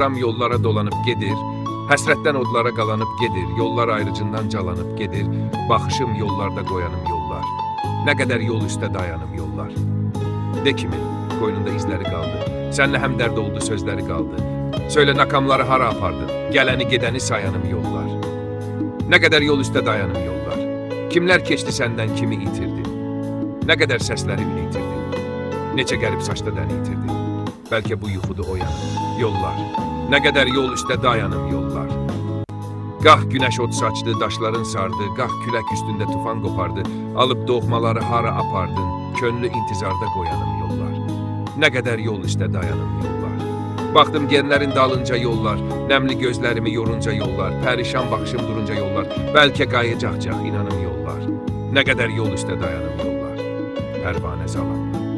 Baxıram yollara dolanıb gedir, həsrətdən odlara qalanıb gedir, yollar ayrıcından calanıb gedir, baxışım yollarda qoyanım yollar. Nə qədər yol üstə dayanım yollar. De kimin, qoynunda izləri qaldı, səninlə həmdərd oldu sözləri qaldı. Söylə nakamları hara apardın, gələni gedəni sayanım yollar. Nə qədər yol üstə dayanım yollar. Kimlər keçdi səndən kimi itirdin. Nə qədər səsləri ünitirdin. Neçə qərib saçda dən itirdin. Bəlkə bu yuxuda oyanım yollar. Nə qədər yol üstə dayanım yollar. Qah günəş od saçdı, daşların sardı, qah külək üstündə tufan qopardı, alıb doğmaları hara apardın, könlü intizarda qoyanım yollar. Nə qədər yol üstə dayanım yollar. Baxdım genlərin dalınca yollar, nəmli gözlərimi yorunca yollar, pərişan baxışım durunca yollar, bəlkə qayıcaqcaq inanım yollar. Nə qədər yol üstə dayanım yollar. Pərvanə zalan.